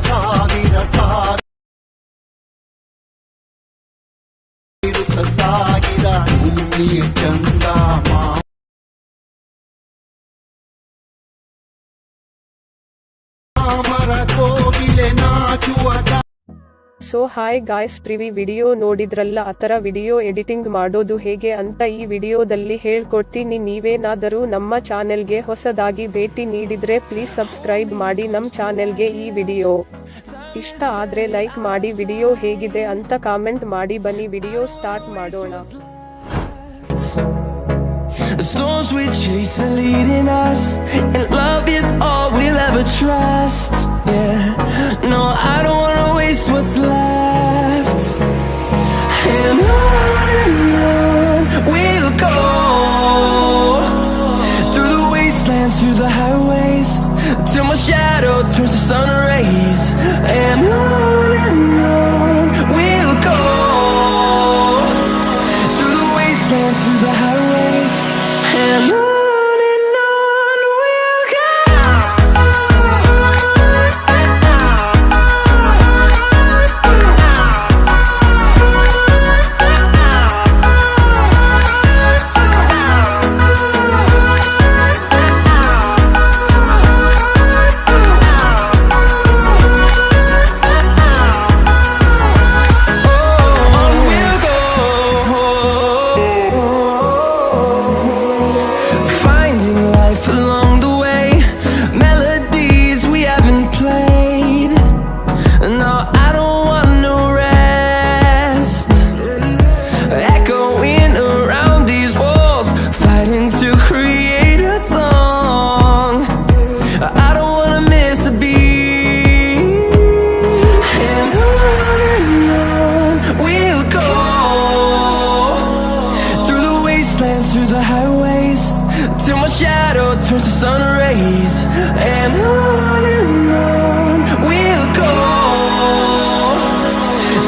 ಸಾವಿರ ಸಾಗಿದ ಭೂಮಿಯ ಚಂದ ಮಾಮರ ಕೋಗಿಲೆ ನಾಚುವ. So hi guys, previous video ನೋಡಿದ್ರಲ್ಲ, ಆತರ ವಿಡಿಯೋ ಎಡಿಟಿಂಗ್ ಮಾಡೋದು ಹೇಗೆ ಅಂತ ಈ ವಿಡಿಯೋದಲ್ಲಿ ಹೇಳ್ಕೊಡ್ತೀನಿ. ನೀವೇನಾದರೂ ನಮ್ಮ ಚಾನೆಲ್ಗೆ ಹೊಸದಾಗಿ ಭೇಟಿ ನೀಡಿದ್ರೆ ಪ್ಲೀಸ್ ಸಬ್ಸ್ಕ್ರೈಬ್ ಮಾಡಿ ನಮ್ ಚಾನೆಲ್ಗೆ. ಈ ವಿಡಿಯೋ ಇಷ್ಟ ಆದ್ರೆ ಲೈಕ್ ಮಾಡಿ, ವಿಡಿಯೋ ಹೇಗಿದೆ ಅಂತ ಕಾಮೆಂಟ್ ಮಾಡಿ. ಬನ್ನಿ ವಿಡಿಯೋ ಸ್ಟಾರ್ಟ್ ಮಾಡೋಣ. The storms we chase are leading us, and love is all we'll ever trust. Yeah, no, I don't wanna waste what's left. And on we'll go, through the wastelands, through the highways, till my shadow turns to sun rays. And on we'll go, through the wastelands, through the highways, and on we'll go. Through the highways, till my shadow turns to sun rays. And on we'll go,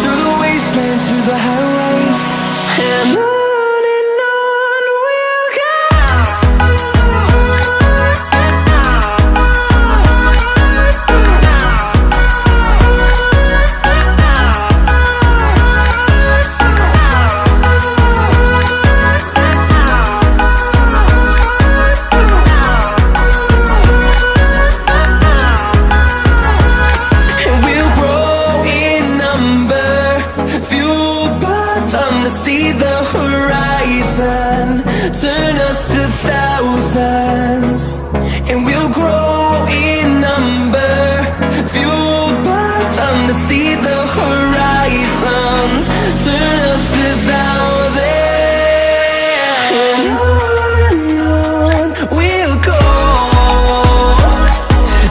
through the wastelands, through the highways, and on we'll go. See the horizon, turn us to thousands, and we'll grow in number, fueled by them to see the horizon, turn us to thousands, and on we'll go,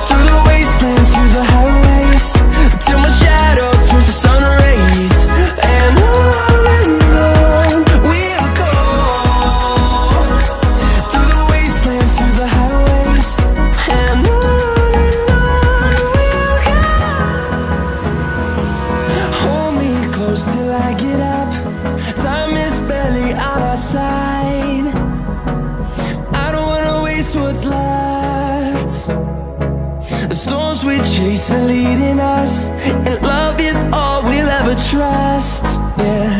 through the wastelands, through the highways, till my shadow turns to sun rays. And till I get up, time is barely on our side. I don't wanna waste what's left. The storms we chase are leading us, and love is all we'll ever trust. Yeah,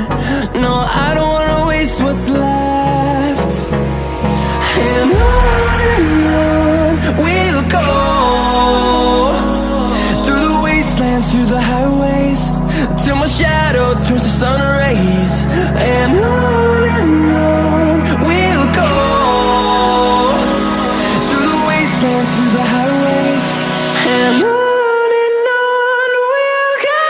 no, I don't wanna waste what's left. And on we'll go, through the wastelands, through the highways, till my shadow turns to sun rays. And on we'll go, through the wastelands, through the highways, and on we'll go.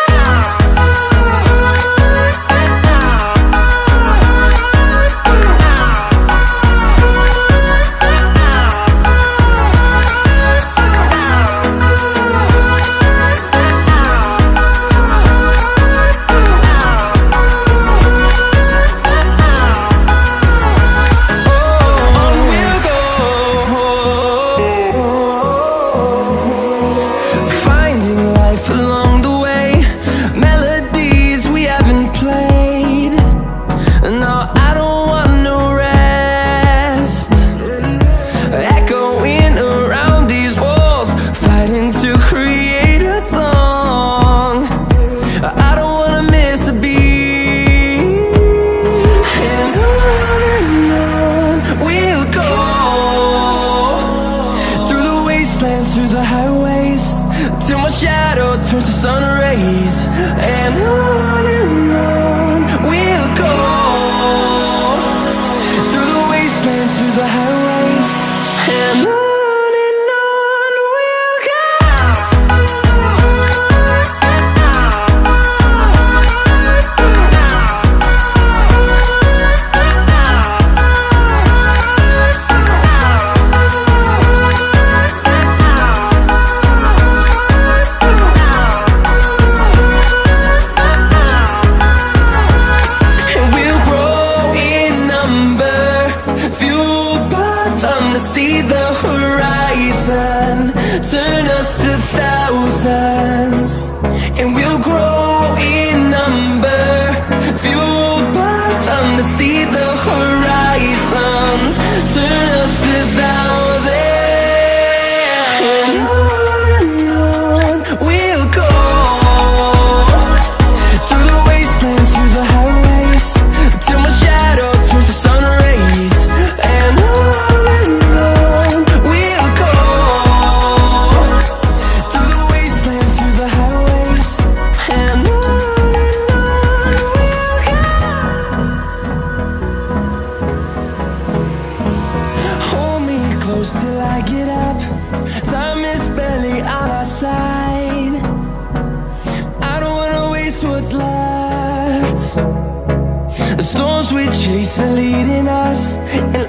wastelands, through the highways, till my shadow turns to sun rays. And on we'll go, through the wastelands, through the highways, and on we'll go. See the horizon, turn us to thousands, and we'll grow in number, fueled by them to see the horizon, turn us to thousands, and on we'll go, through the wastelands, through the highways, till my shadow turns to sun rays, and on till I get up. Time is barely on our side. I don't wanna waste what's left. The storms we chase are leading us, and